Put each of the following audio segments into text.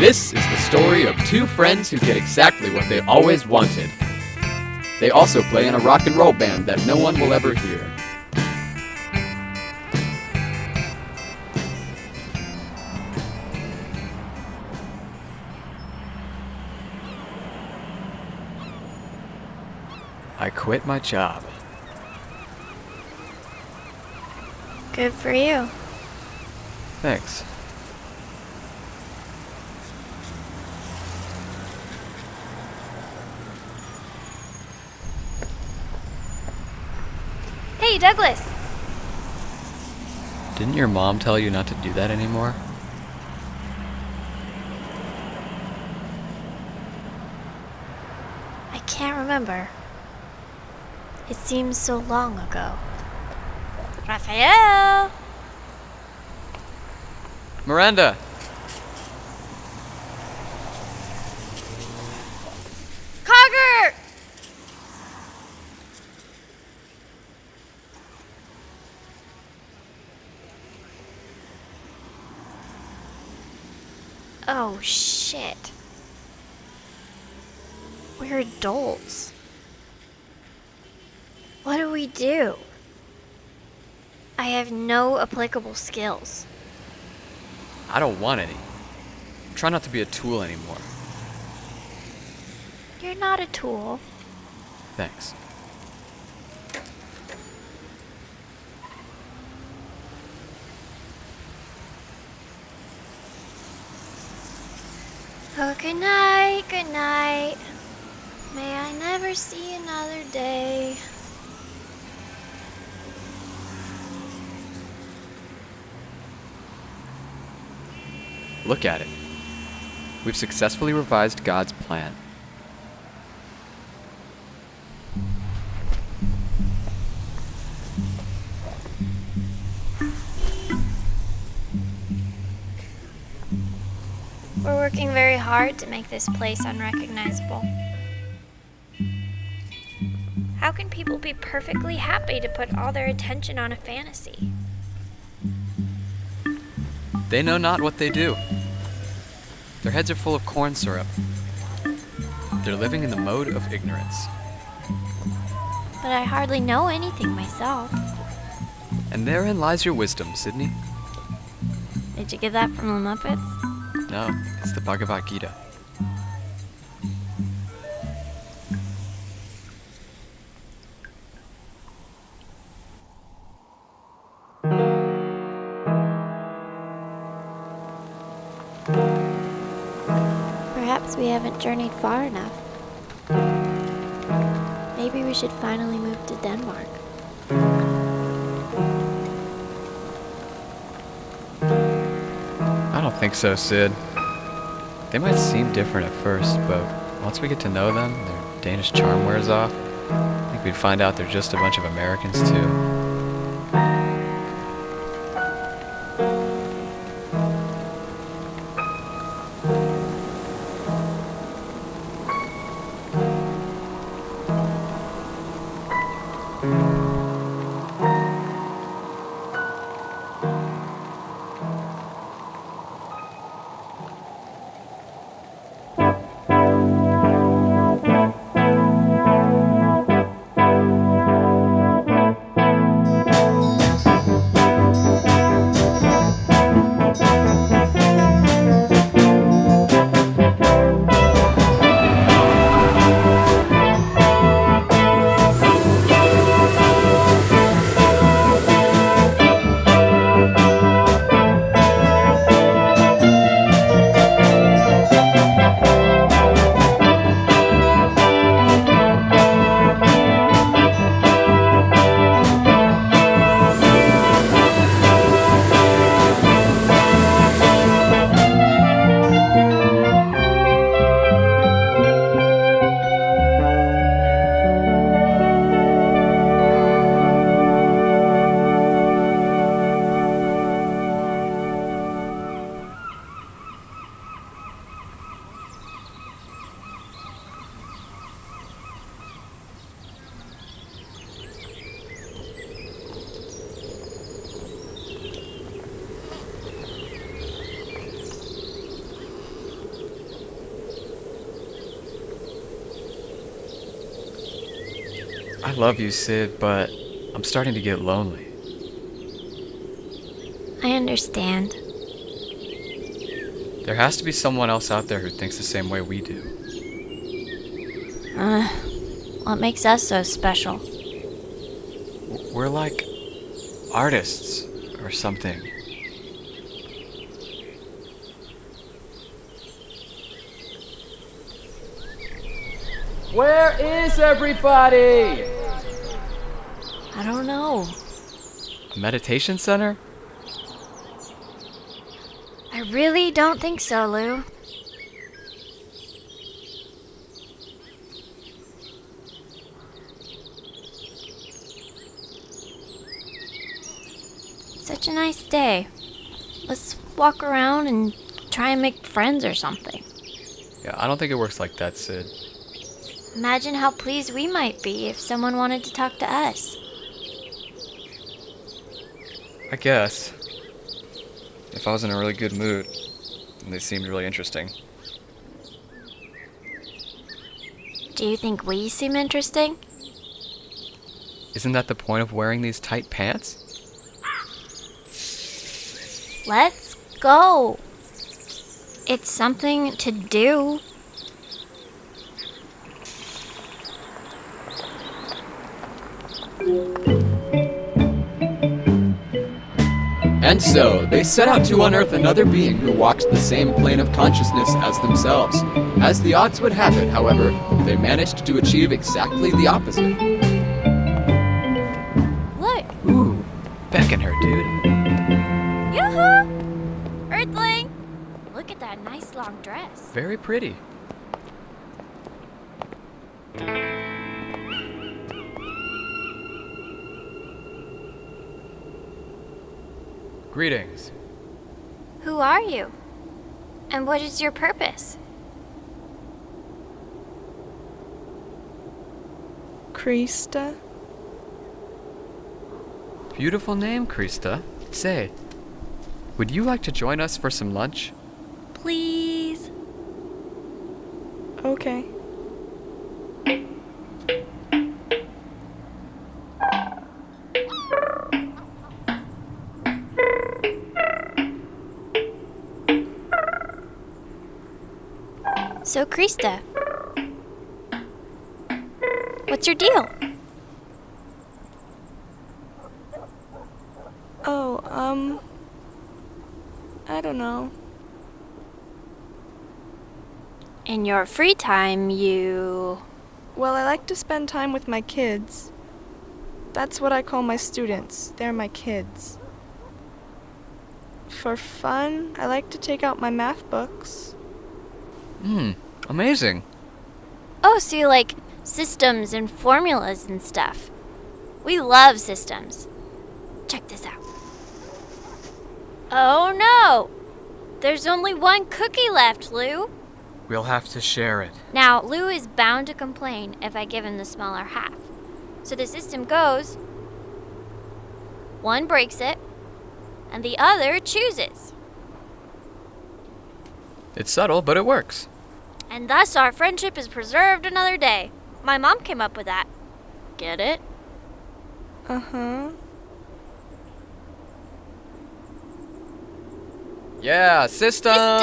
This is the story of two friends who get exactly what they always wanted. They also play in a rock and roll band that no one will ever hear. I quit my job. Good for you. Thanks. Hey, Douglas! Didn't your mom tell you not to do that anymore? I can't remember. It seems so long ago. Raphael! Miranda! Cogger! Oh, shit. We're adults. What do we do? I have no applicable skills. I don't want any. Try not to be a tool anymore. You're not a tool. Thanks. Oh, good night, good night. May I never see another day. Look at it. We've successfully revised God's plan. We're working very hard to make this place unrecognizable. How can people be perfectly happy to put all their attention on a fantasy? They know not what they do. Their heads are full of corn syrup. They're living in the mode of ignorance. But I hardly know anything myself. And therein lies your wisdom, Sydney. Did you get that from the Muppets? No, it's the Bhagavad Gita. Perhaps we haven't journeyed far enough. Maybe we should finally move to Denmark. I don't think so, Sid. They might seem different at first, but once we get to know them, their Danish charm wears off. I think we'd find out they're just a bunch of Americans, too. I love you, Sid, but I'm starting to get lonely. I understand. There has to be someone else out there who thinks the same way we do. What makes us so special? We're like artists or something. Where is everybody? I don't know. A meditation center? I really don't think so, Lou. Such a nice day. Let's walk around and try and make friends or something. Yeah, I don't think it works like that, Sid. Imagine how pleased we might be if someone wanted to talk to us. I guess. If I was in a really good mood, and they seemed really interesting. Do you think we seem interesting? Isn't that the point of wearing these tight pants? Let's go. It's something to do. And so, they set out to unearth another being who walked the same plane of consciousness as themselves. As the odds would have it, however, they managed to achieve exactly the opposite. Look. Ooh, beckon her, dude. Yoo-hoo! Earthling! Look at that nice long dress. Very pretty. Greetings. Who are you? And what is your purpose? Krista? Beautiful name, Krista. Say, would you like to join us for some lunch? Please. Okay. So, Krista, what's your deal? Oh, I don't know. In your free time, you... Well, I like to spend time with my kids. That's what I call my students. They're my kids. For fun, I like to take out my math books. Amazing. Oh, so you like systems and formulas and stuff. We love systems. Check this out. Oh no! There's only one cookie left, Lou. We'll have to share it. Now, Lou is bound to complain if I give him the smaller half. So the system goes, one breaks it, and the other chooses. It's subtle, but it works. And thus our friendship is preserved another day. My mom came up with that. Get it? Uh-huh. Yeah, systems!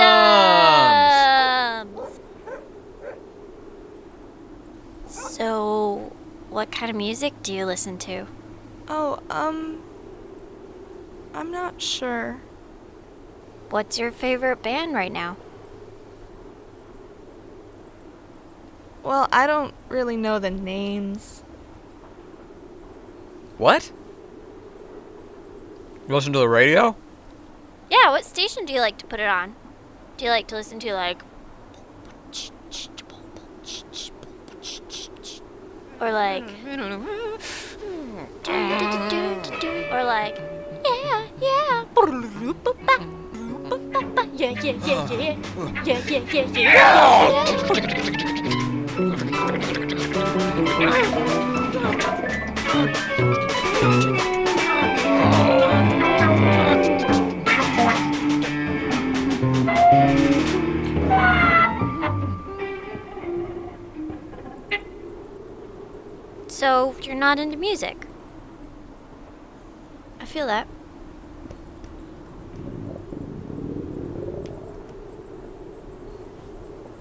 So, what kind of music do you listen to? Oh, I'm not sure. What's your favorite band right now? Well, I don't really know the names. What? You listen to the radio? Yeah, what station do you like to put it on? Do you like to listen to like... Or like... Or like... Yeah, yeah. Yeah, yeah, yeah, yeah. Yeah, yeah, yeah, yeah. So you're not into music. I feel that.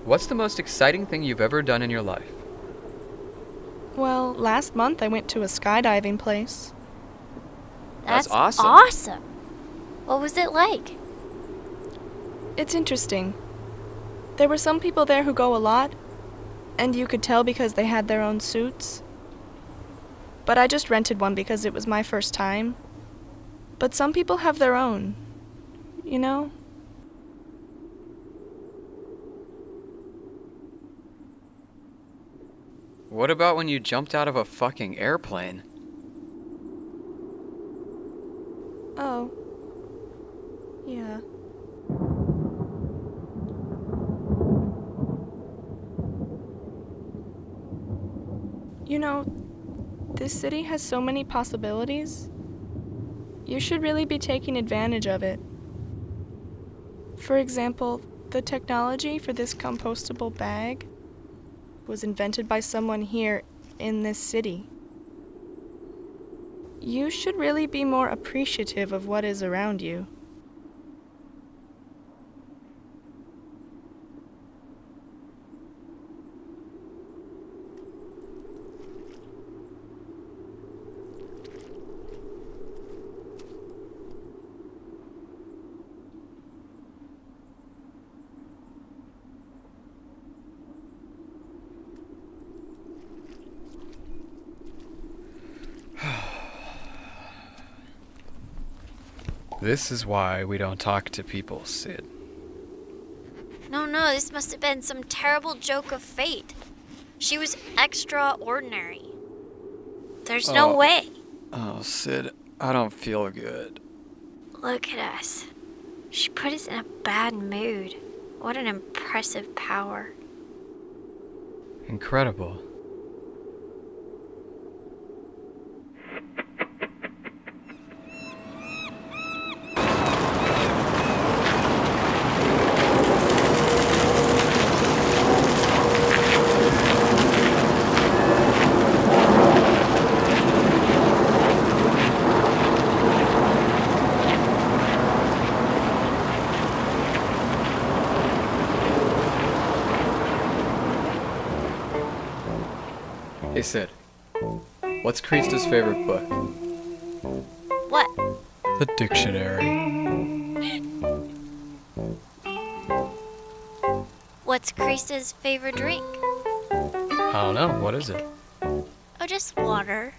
What's the most exciting thing you've ever done in your life? Well, last month I went to a skydiving place. That's awesome. Awesome. What was it like? It's interesting. There were some people there who go a lot, and you could tell because they had their own suits. But I just rented one because it was my first time. But some people have their own, you know? What about when you jumped out of a fucking airplane? Oh. Yeah. You know, this city has so many possibilities. You should really be taking advantage of it. For example, the technology for this compostable bag was invented by someone here in this city. You should really be more appreciative of what is around you. This is why we don't talk to people, Sid. No, this must have been some terrible joke of fate. She was extraordinary. There's no way. Oh, Sid, I don't feel good. Look at us. She put us in a bad mood. What an impressive power. Incredible. Hey Sid, what's Krista's favorite book? What? The dictionary. What's Krista's favorite drink? I don't know, what is it? Oh, just water.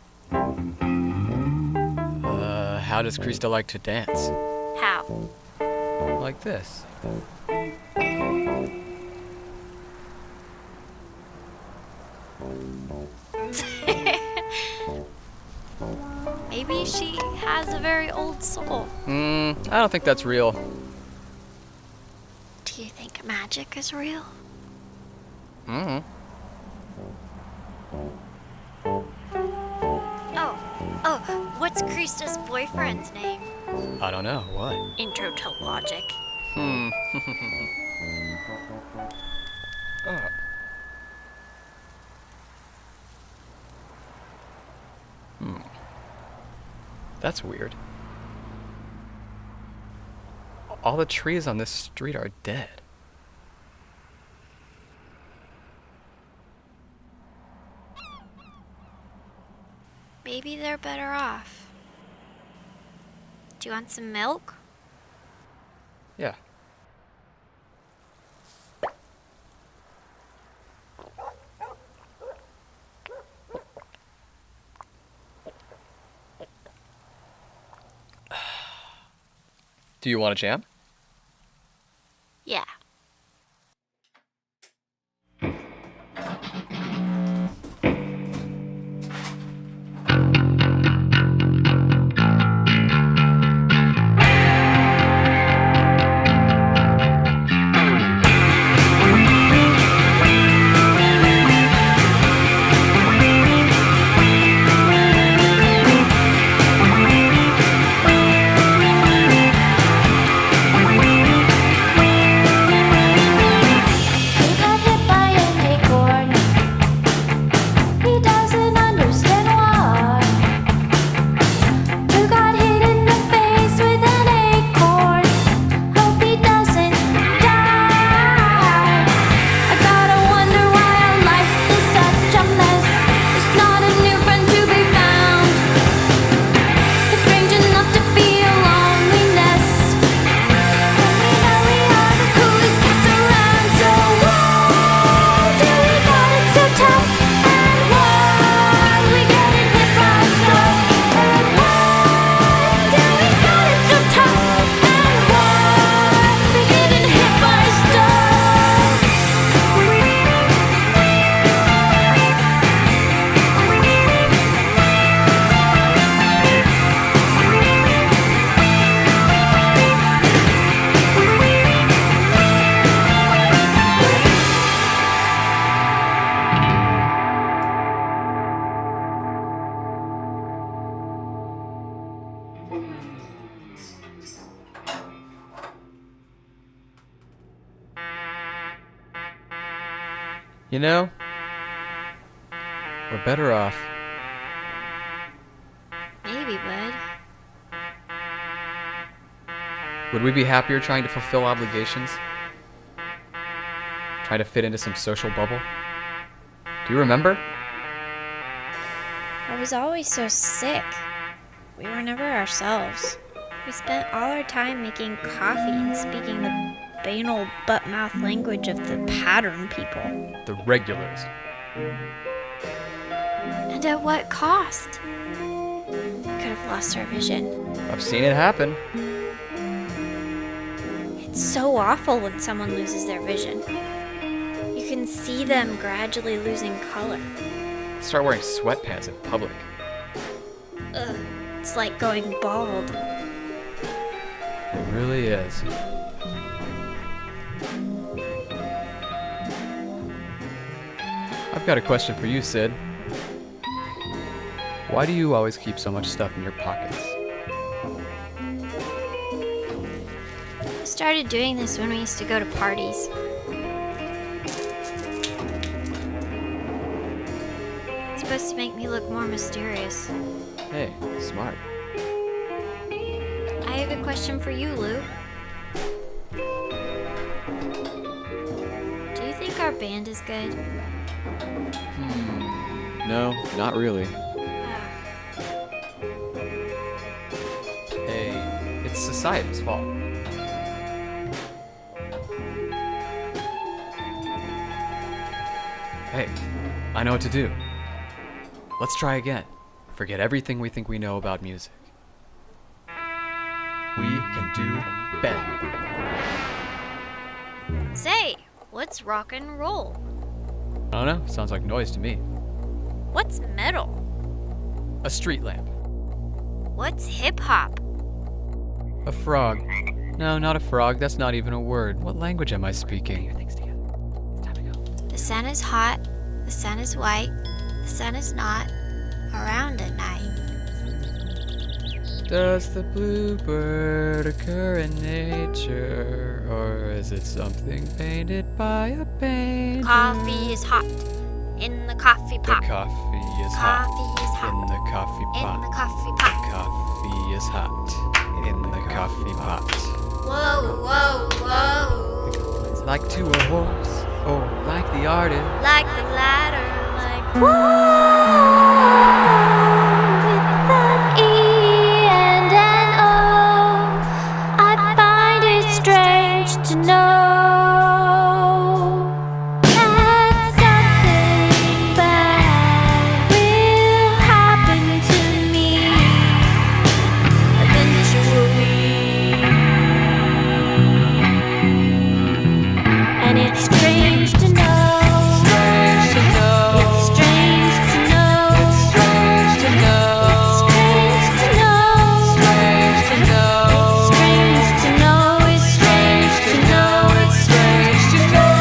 How does Krista like to dance? How? Like this. Maybe she has a very old soul. I don't think that's real. Do you think magic is real? Mm-hmm. Oh, what's Krista's boyfriend's name? I don't know, what? Intro to logic. Oh. That's weird. All the trees on this street are dead. Maybe they're better off. Do you want some milk? Yeah. Do you want a jam? Yeah. You know, we're better off. Maybe, bud. Would we be happier trying to fulfill obligations? Trying to fit into some social bubble? Do you remember? I was always so sick. We were never ourselves. We spent all our time making coffee and speaking the banal butt-mouth language of the pattern people. The regulars. And at what cost? Could have lost our vision. I've seen it happen. It's so awful when someone loses their vision. You can see them gradually losing color. Start wearing sweatpants in public. Ugh, it's like going bald. It really is. I've got a question for you, Sid. Why do you always keep so much stuff in your pockets? I started doing this when we used to go to parties. It's supposed to make me look more mysterious. Hey, smart. I have a question for you, Lou. Do you think our band is good? No, not really. Hey, it's society's fault. Hey, I know what to do. Let's try again. Forget everything we think we know about music. We can do better. Say, what's rock and roll? I don't know, sounds like noise to me. What's metal? A street lamp. What's hip hop? A frog. No, not a frog, that's not even a word. What language am I speaking? The sun is hot, the sun is white, the sun is not around at night. Does the bluebird occur in nature, or is it something painted by a painter? Coffee is hot in the coffee The pot. coffee is hot Coffee is in hot the coffee in pot. the coffee pot. Coffee is hot in the coffee pot. Whoa, whoa, whoa. It's like to a horse, or like the artist. Like the ladder, like With an E and an O, I find it strange to know that something bad will happen to me eventually. And it's strange to know. It's strange to know. It's strange to know. It's strange to know. It's strange to know. It's strange to know. It's strange to know.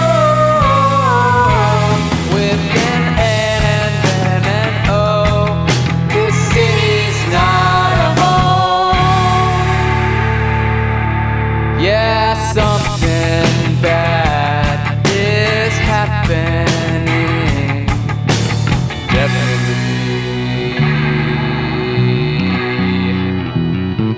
With an N and then an O, this city's not a home. Yeah, something bad is happening. Definitely.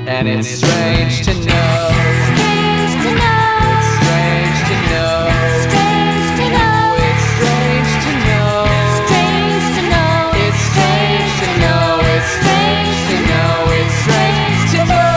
And it's strange to know. Strange to know. It's strange to know. Strange to know. It's strange to know. Strange to know. It's strange to know. It's strange to know. It's strange to know.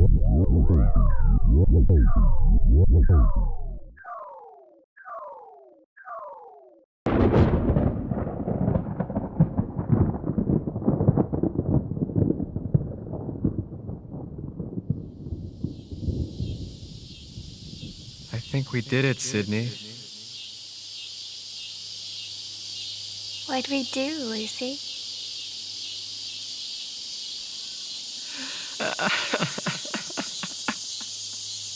I think we did it, Sydney. What'd we do, Lucy?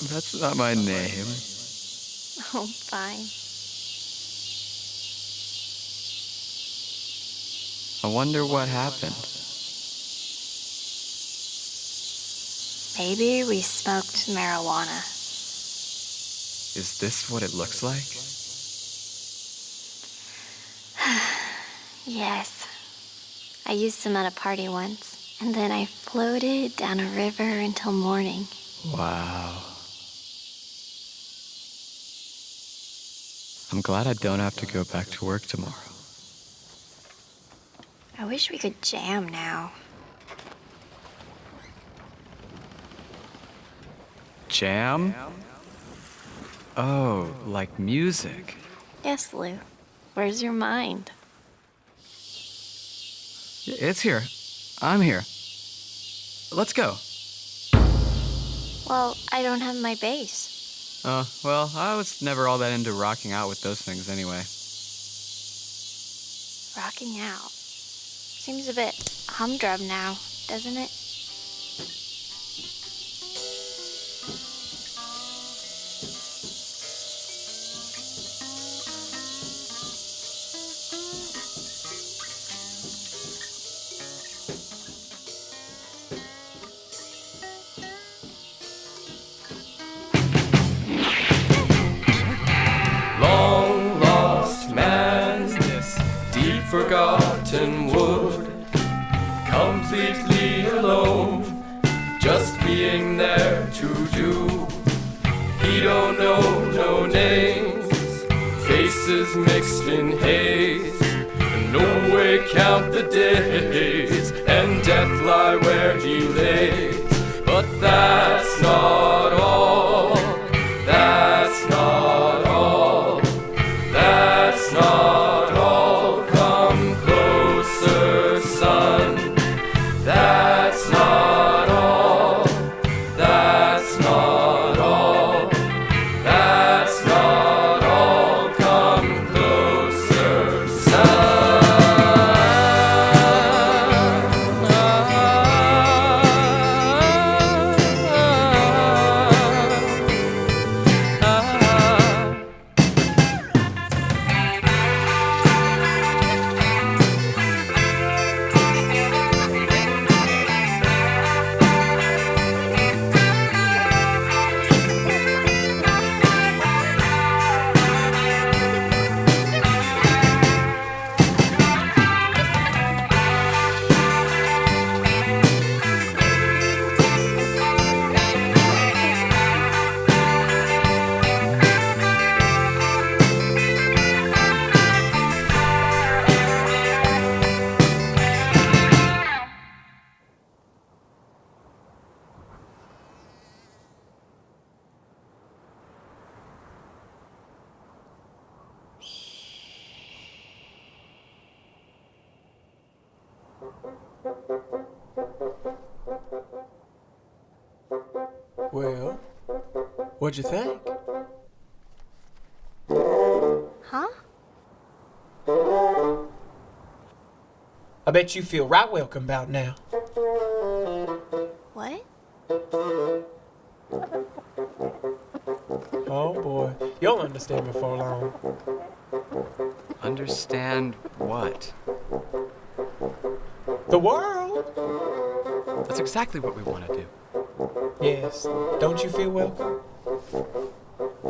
That's not my name. Oh, fine. I wonder what happened. Maybe we smoked marijuana. Is this what it looks like? Yes. I used some at a party once, and then I floated down a river until morning. Wow. I'm glad I don't have to go back to work tomorrow. I wish we could jam now. Jam? Oh, like music. Yes, Lou. Where's your mind? It's here. I'm here. Let's go. Well, I don't have my bass. Well, I was never all that into rocking out with those things anyway. Rocking out. Seems a bit humdrum now, doesn't it? Long lost man, this deep forgotten wood, completely alone, just being there to do. He don't know no names, faces mixed in haze, and no way count the days, and death lie where he lays. But that's not all, that's not all, that's not all. Come closer, son. That's not all, that's not all, that's not all. Come closer, son. Well, what'd you think? Huh? I bet you feel right welcome about now. What? Oh boy, you'll understand before long. Understand what? The world! That's exactly what we want to do. Yes, don't you feel welcome?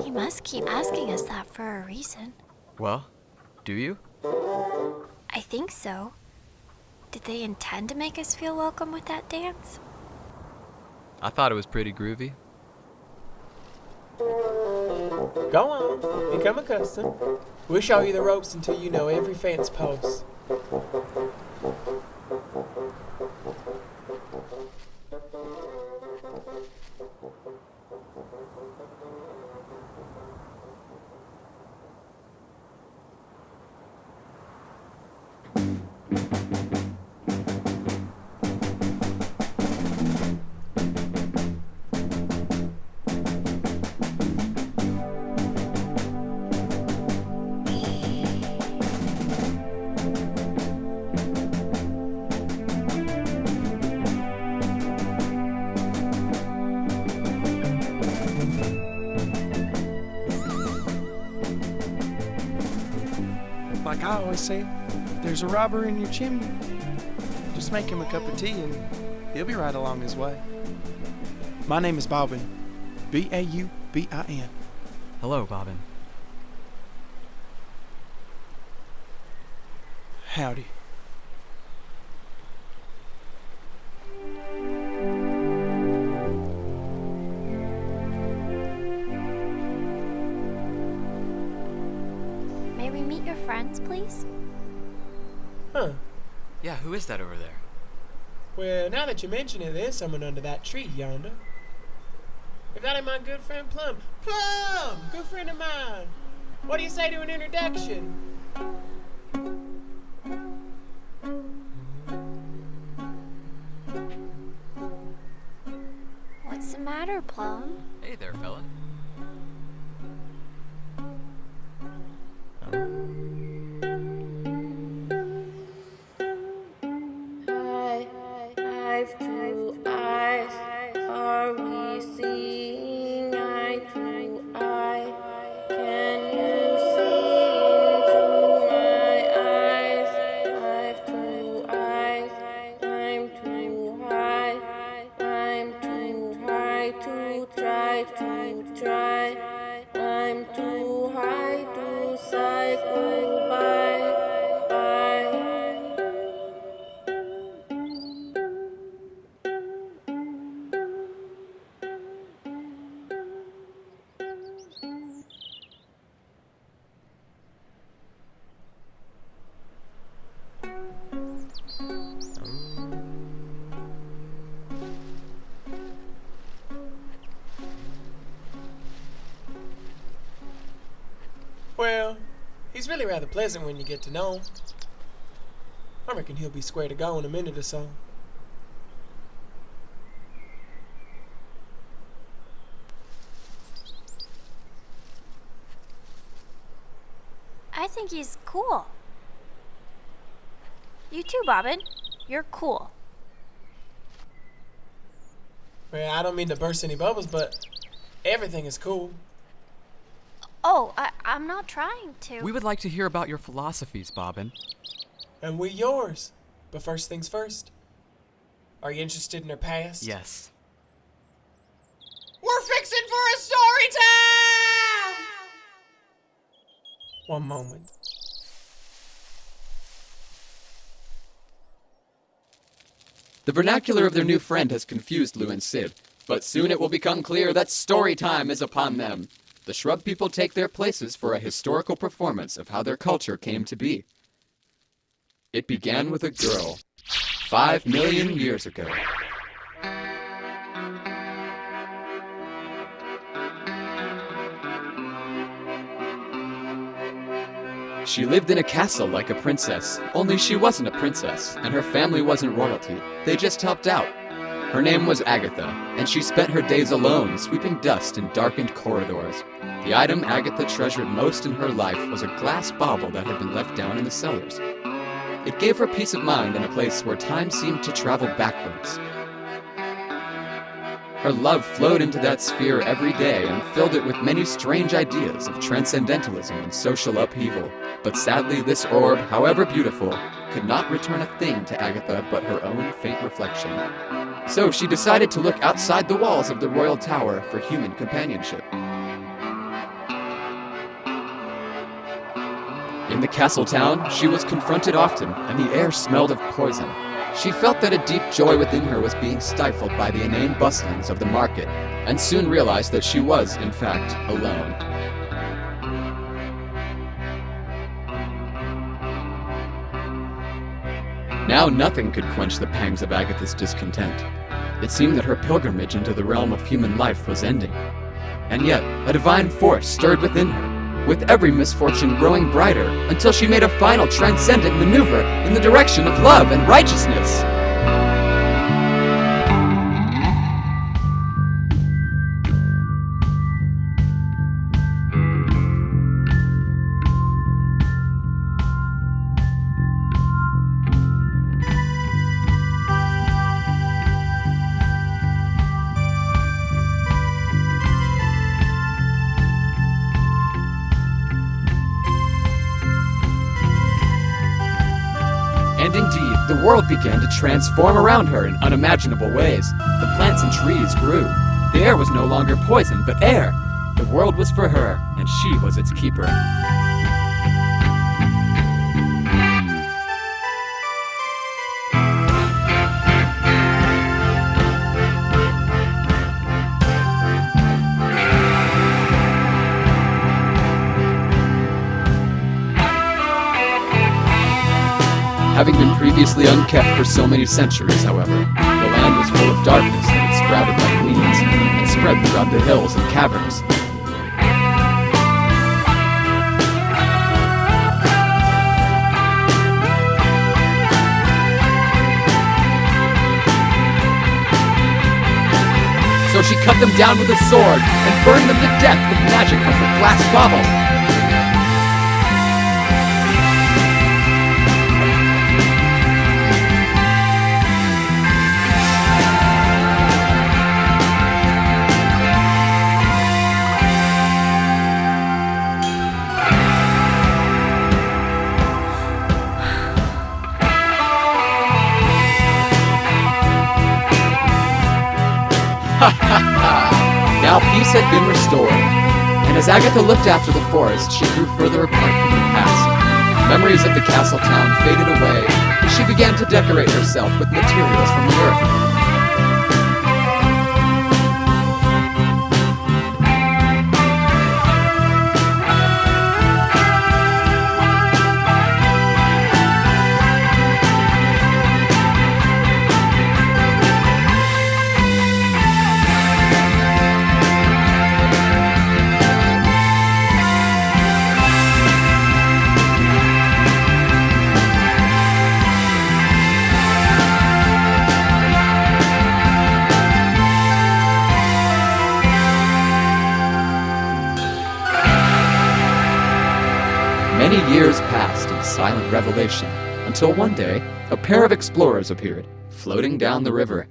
He must keep asking us that for a reason. Well, do you? I think so. Did they intend to make us feel welcome with that dance? I thought it was pretty groovy. Go on, become accustomed. We'll show you the ropes until you know every fence post. Like I always say, if there's a robber in your chimney, just make him a cup of tea and he'll be right along his way. My name is Bobbin. Baubin. Hello, Bobbin. Howdy. May we meet your friends, please? Huh. Yeah, who is that over there? Well, now that you mention it, there's someone under that tree yonder. If that ain't my good friend Plum. Plum! Good friend of mine. What do you say to an introduction? What's the matter, Plum? Hey there, fella. I've two eyes. Are we seeing eye to eye? Can you see into my eyes? I've two eyes. I'm too high. I'm too high to try to try. I'm too high to cycle by. Well, he's really rather pleasant when you get to know him. I reckon he'll be square to go in a minute or so. I think he's cool. You too, Bobbin. You're cool. Well, I don't mean to burst any bubbles, but everything is cool. Oh, I'm not trying to. We would like to hear about your philosophies, Bobbin. And we yours. But first things first. Are you interested in her past? Yes. We're fixing for a story time! One moment. The vernacular of their new friend has confused Lou and Sid, but soon it will become clear that story time is upon them. The Shrub People take their places for a historical performance of how their culture came to be. It began with a girl, 5 million years ago. She lived in a castle like a princess, only she wasn't a princess, and her family wasn't royalty. They just helped out. Her name was Agatha, and she spent her days alone, sweeping dust in darkened corridors. The item Agatha treasured most in her life was a glass bauble that had been left down in the cellars. It gave her peace of mind in a place where time seemed to travel backwards. Her love flowed into that sphere every day and filled it with many strange ideas of transcendentalism and social upheaval. But sadly, this orb, however beautiful, could not return a thing to Agatha but her own faint reflection. So she decided to look outside the walls of the royal tower for human companionship. In the castle town, she was confronted often, and the air smelled of poison. She felt that a deep joy within her was being stifled by the inane bustlings of the market, and soon realized that she was, in fact, alone. Now nothing could quench the pangs of Agatha's discontent. It seemed that her pilgrimage into the realm of human life was ending. And yet, a divine force stirred within her, with every misfortune growing brighter, until she made a final transcendent maneuver in the direction of love and righteousness. And indeed, the world began to transform around her in unimaginable ways. The plants and trees grew. The air was no longer poison, but air. The world was for her, and she was its keeper. Having been previously unkept for so many centuries, however, the land was full of darkness that had sprouted like weeds and spread throughout the hills and caverns. So she cut them down with a sword and burned them to death with magic from her glass bauble. Now peace had been restored, and as Agatha looked after the forest, she grew further apart from the past. Memories of the castle town faded away, and she began to decorate herself with materials from the earth. Many years passed in silent revelation, until one day, a pair of explorers appeared, floating down the river.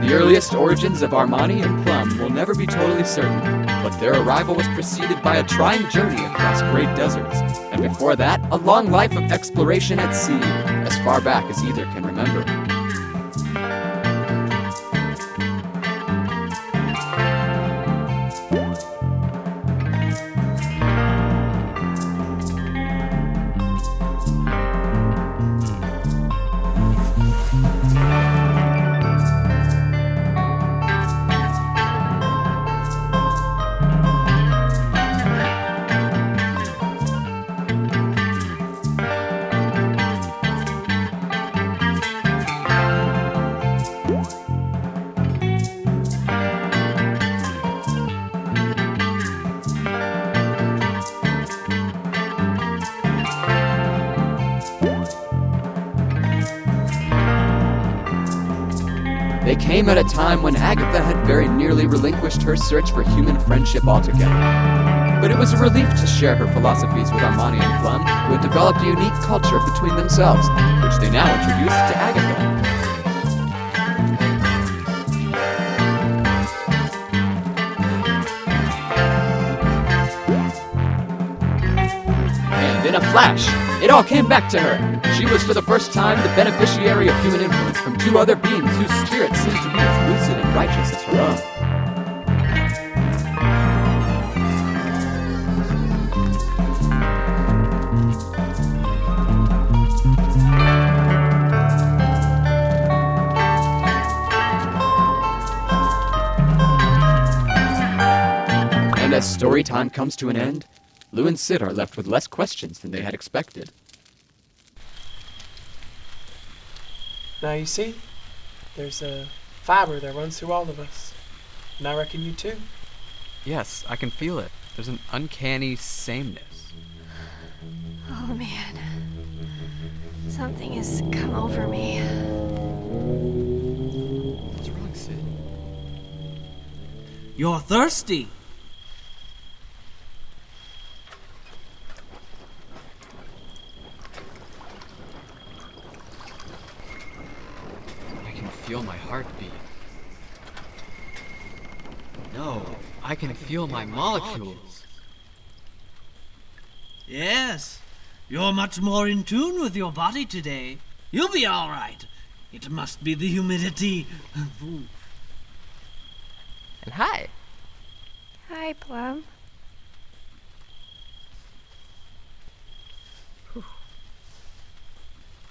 The earliest origins of Armani and Plum will never be totally certain, but their arrival was preceded by a trying journey across great deserts, and before that, a long life of exploration at sea, as far back as either can remember. They came at a time when Agatha had very nearly relinquished her search for human friendship altogether. But it was a relief to share her philosophies with Armani and Plum, who had developed a unique culture between themselves, which they now introduced to Agatha. And in a flash, It all came back to her. She was for the first time the beneficiary of human influence from two other beings whose spirits seemed to be as lucid and righteous as her own. And as story time comes to an end, Lou and Sid are left with less questions than they had expected. Now you see, there's a fiber that runs through all of us. And I reckon you too. Yes, I can feel it. There's an uncanny sameness. Oh man. Something has come over me. What's wrong, Sid? You're thirsty. I can feel my heartbeat. No, I can feel my molecules. Yes, you're much more in tune with your body today. You'll be all right. It must be the humidity. And hi. Hi, Plum.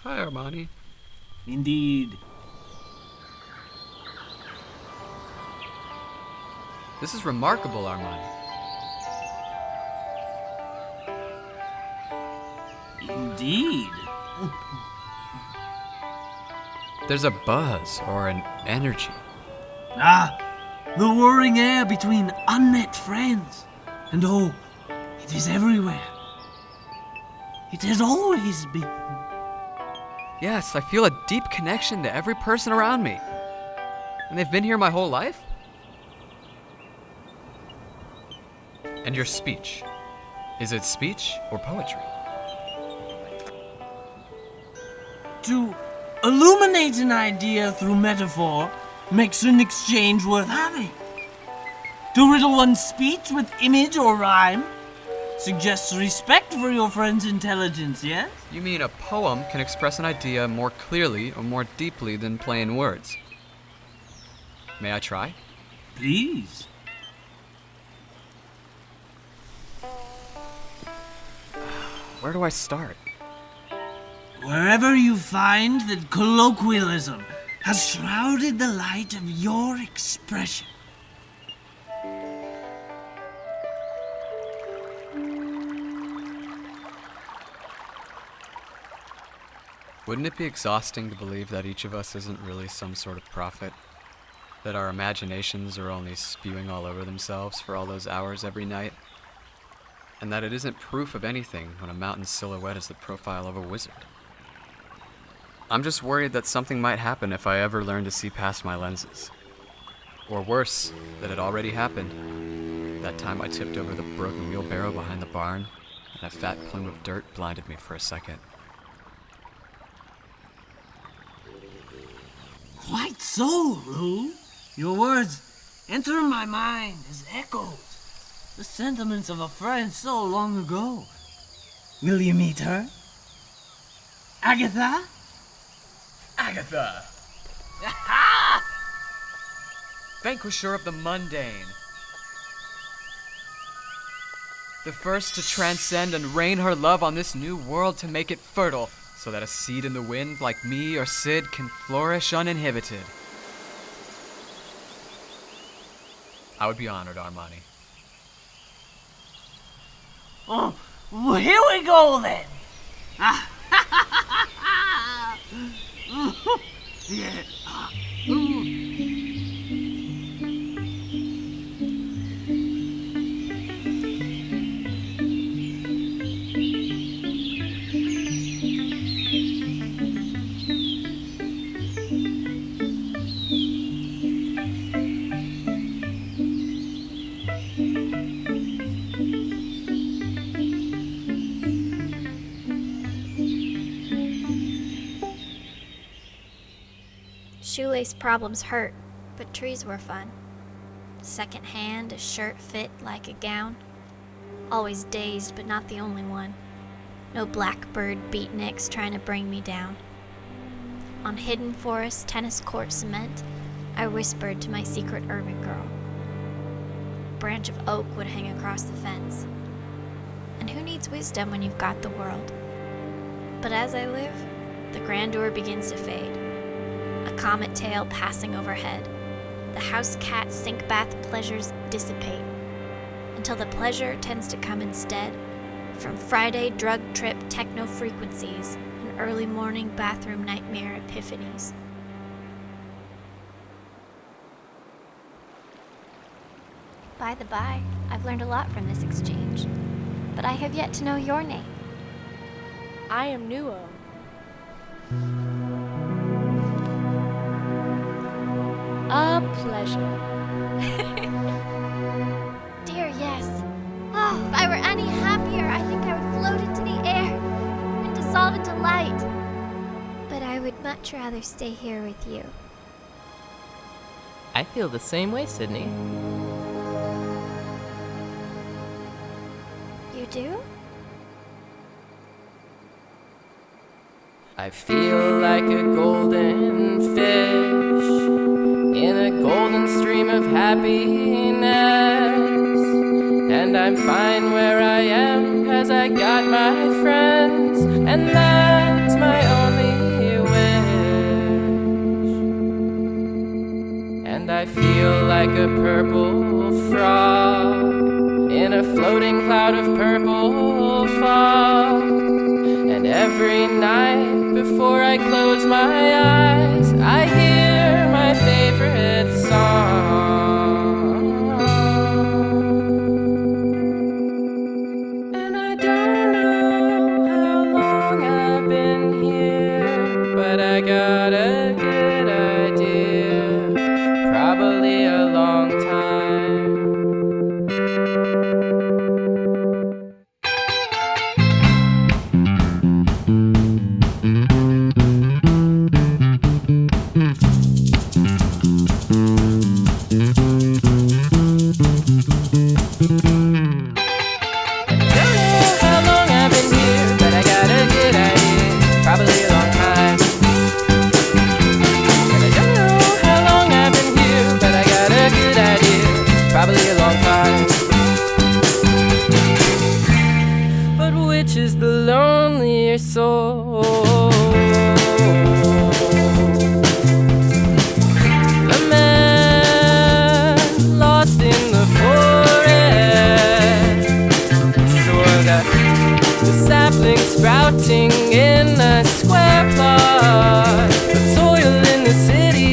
Hi, Armani. Indeed. This is remarkable, Armani. Indeed. There's a buzz or an energy. Ah, the whirring air between unmet friends. And oh, it is everywhere. It has always been. Yes, I feel a deep connection to every person around me. And they've been here my whole life? And your speech. Is it speech or poetry? To illuminate an idea through metaphor makes an exchange worth having. To riddle one's speech with image or rhyme suggests respect for your friend's intelligence, yes? You mean a poem can express an idea more clearly or more deeply than plain words? May I try? Please. Where do I start? Wherever you find that colloquialism has shrouded the light of your expression. Wouldn't it be exhausting to believe that each of us isn't really some sort of prophet? That our imaginations are only spewing all over themselves for all those hours every night? And that it isn't proof of anything when a mountain silhouette is the profile of a wizard? I'm just worried that something might happen if I ever learn to see past my lenses. Or worse, that it already happened. That time I tipped over the broken wheelbarrow behind the barn, and a fat plume of dirt blinded me for a second. Quite so, Lou. Your words enter my mind as echoes, the sentiments of a friend so long ago. Will you meet her? Agatha? Agatha! Vanquisher of the mundane. The first to transcend and rain her love on this new world to make it fertile, so that a seed in the wind like me or Sid can flourish uninhibited. I would be honored, Armani. Oh, well, here we go then. Yeah. Shoelace problems hurt, but trees were fun. Second hand, a shirt fit like a gown. Always dazed, but not the only one. No blackbird beatniks trying to bring me down. On hidden forest tennis court cement, I whispered to my secret urban girl. A branch of oak would hang across the fence. And who needs wisdom when you've got the world? But as I live, the grandeur begins to fade. A comet tail passing overhead. The house cat sink bath pleasures dissipate. Until the pleasure tends to come instead from Friday drug trip techno frequencies and early morning bathroom nightmare epiphanies. By the by, I've learned a lot from this exchange, but I have yet to know your name. I am Nuo. A pleasure. Dear, yes. Oh, if I were any happier, I think I would float into the air and dissolve into light. But I would much rather stay here with you. I feel the same way, Sydney. You do? I feel like a golden fish in a golden stream of happiness. And I'm fine where I am, 'cause I got my friends, and that's my only wish. And I feel like a purple frog in a floating cloud of purple fog. And every night before I close my eyes, I hear my favorite song. And I don't know how long I've been here, but I got a good idea. Probably a long time. Probably a long time. But which is the lonelier soul? The man lost in the forest, or the sapling sprouting in a square plot, the soil in the city.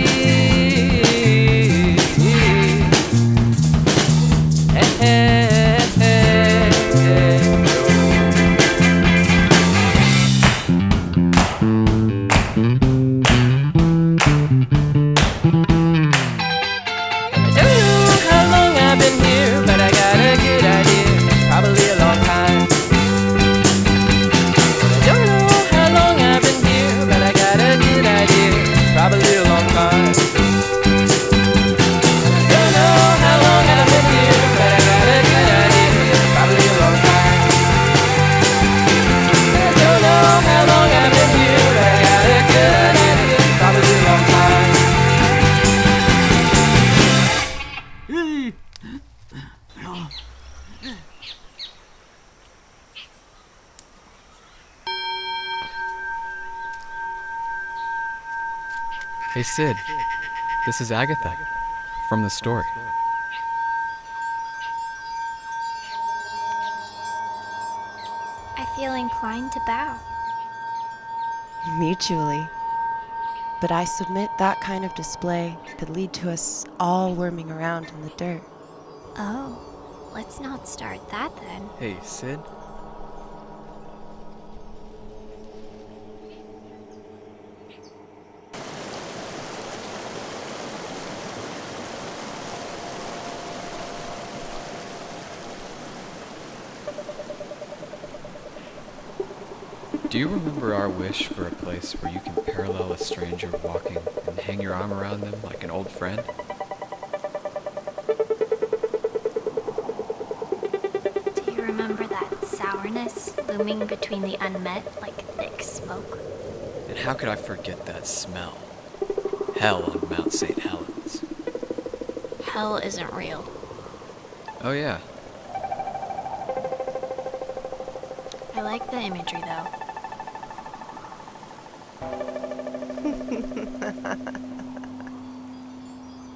Hey Sid, this is Agatha from the story. I feel inclined to bow. Mutually. But I submit that kind of display could lead to us all worming around in the dirt. Oh, let's not start that then. Hey Sid, do you remember our wish for a place where you can parallel a stranger walking and hang your arm around them like an old friend? Do you remember that sour sadness looming between the unmet like thick smoke. And how could I forget that smell? Hell on Mount St. Helens. Hell isn't real. Oh yeah. I like the imagery though.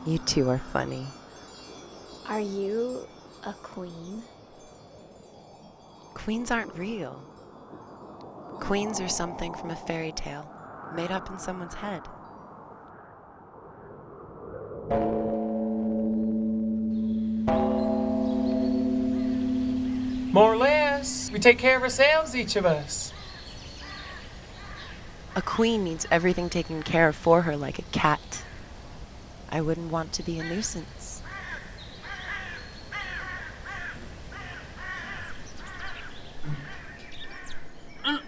You two are funny. Are you a queen? Queens aren't real. Queens are something from a fairy tale, made up in someone's head. More or less. We take care of ourselves, each of us. A queen needs everything taken care of for her like a cat. I wouldn't want to be a nuisance.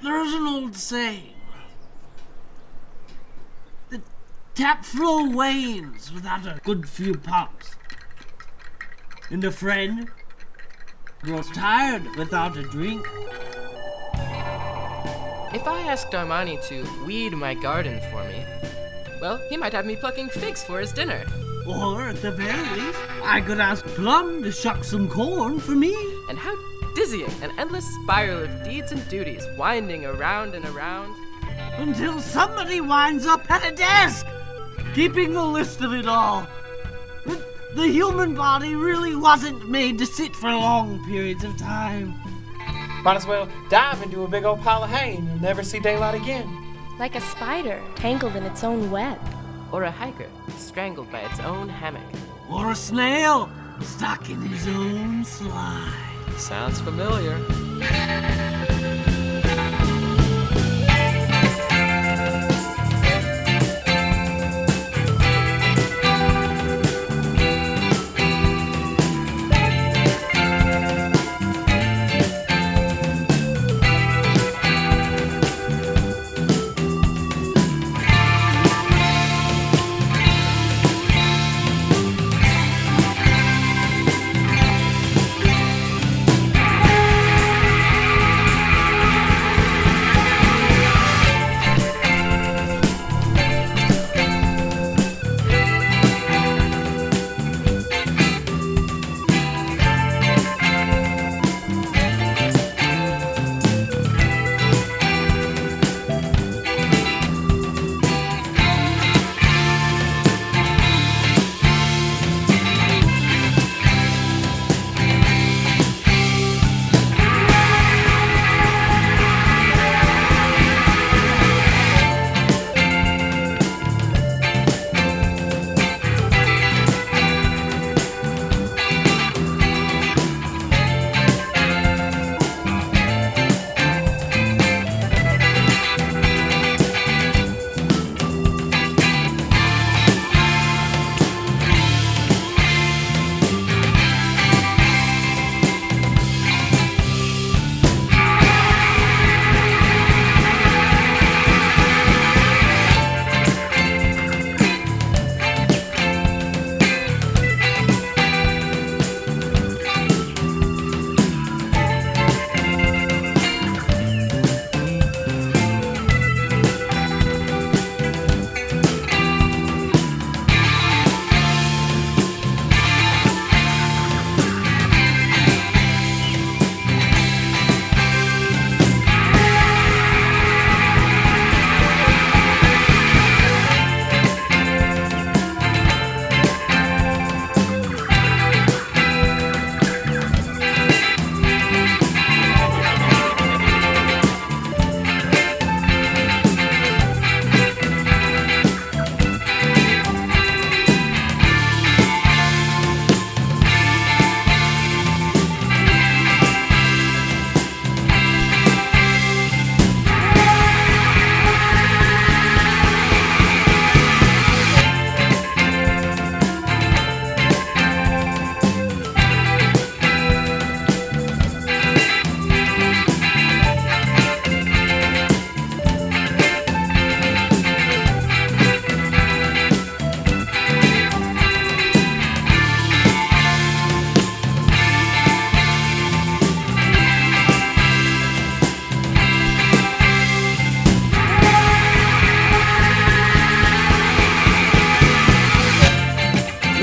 There's an old saying. The tap flow wanes without a good few pops. And a friend grows tired without a drink. If I asked Armani to weed my garden for me, well, he might have me plucking figs for his dinner. Or at the very least, I could ask Plum to shuck some corn for me. And how dizzying an endless spiral of deeds and duties winding around and around. Until somebody winds up at a desk, keeping a list of it all. The human body really wasn't made to sit for long periods of time. Might as well dive into a big old pile of hay and you'll never see daylight again. Like a spider tangled in its own web. Or a hiker strangled by its own hammock. Or a snail stuck in his own slime. Sounds familiar.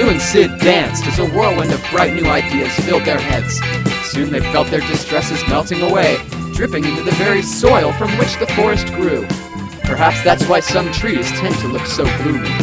Lou and Sid danced as a whirlwind of bright new ideas filled their heads. Soon they felt their distresses melting away, dripping into the very soil from which the forest grew. Perhaps that's why some trees tend to look so gloomy.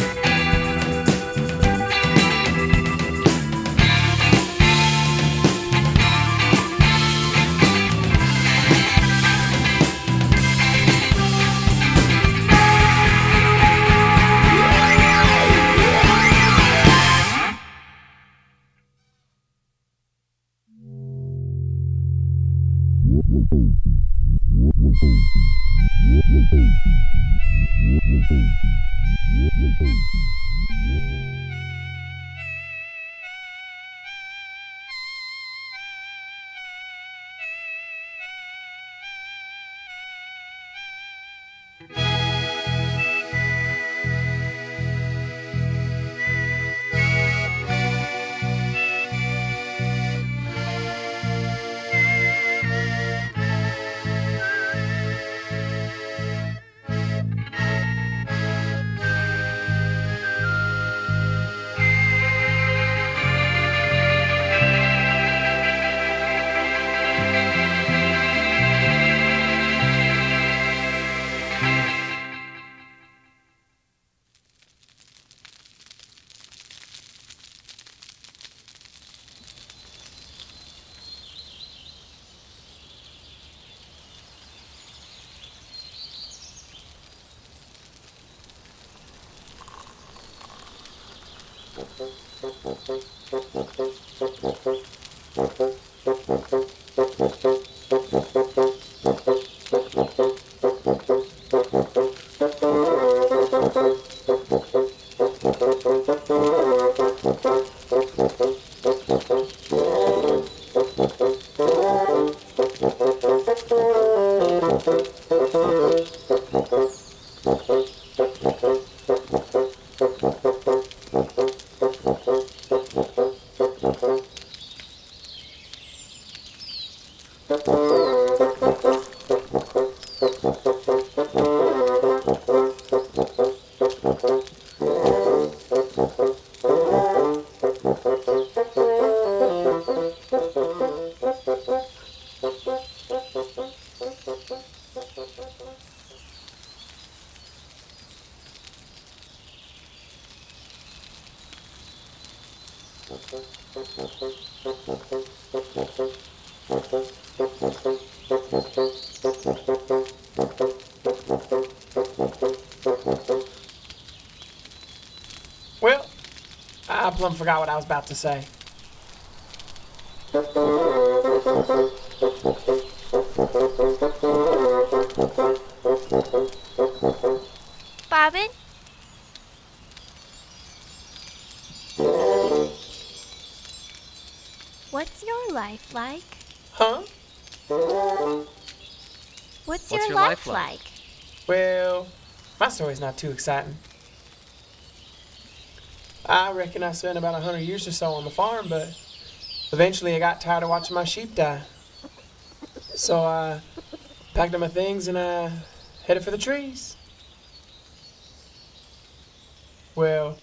Well, I plumb forgot what I was about to say. Bobbin? What's your life like? Huh? What's your life like? Well, my story's not too exciting. I reckon I spent about 100 years or so on the farm, but eventually I got tired of watching my sheep die. So I packed up my things and I headed for the trees. Well,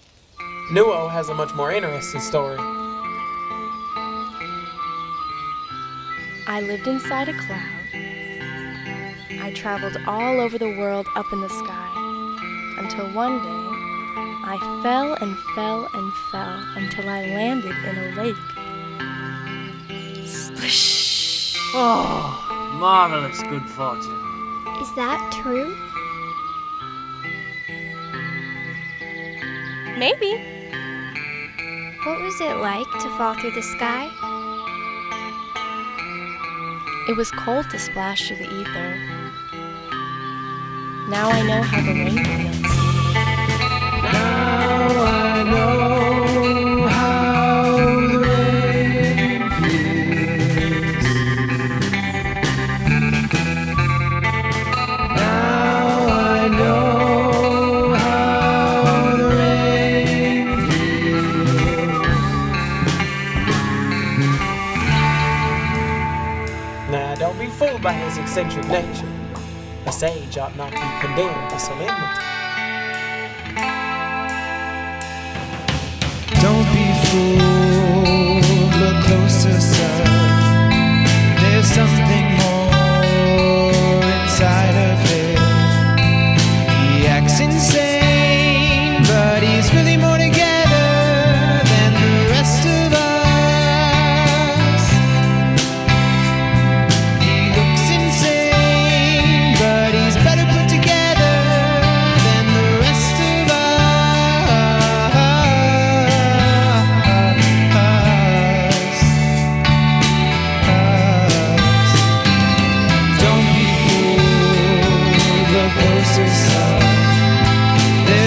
Nuo has a much more interesting story. I lived inside a cloud. I traveled all over the world up in the sky until one day I fell and fell and fell until I landed in a lake. Splish! Oh, marvelous good fortune. Is that true? Maybe. What was it like to fall through the sky? It was cold to splash through the ether. Now I know how the rain feels. Now I know how the rain feels. Now I know how the rain feels. Now, don't be fooled by his eccentric nature. A sage ought not be condemned to solemnity. Don't be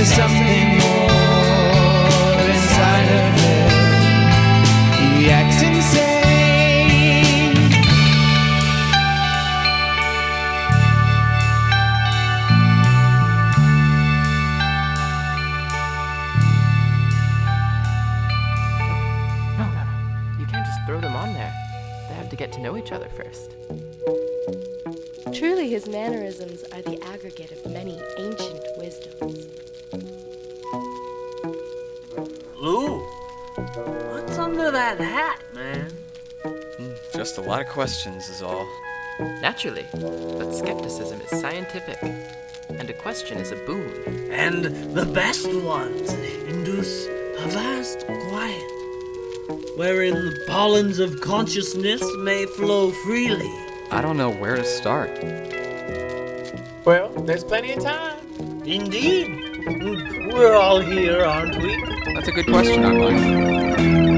there's something more inside of him. He acts insane. No. You can't just throw them on there. They have to get to know each other first. Truly, his mannerisms are the aggregate of many ancient wisdoms. Lou, what's under that hat, man? Just a lot of questions is all. Naturally, but skepticism is scientific, and a question is a boon. And the best ones induce a vast quiet, wherein the pollens of consciousness may flow freely. I don't know where to start. Well, there's plenty of time. Indeed. We're all here, aren't we? That's a good question, Armand.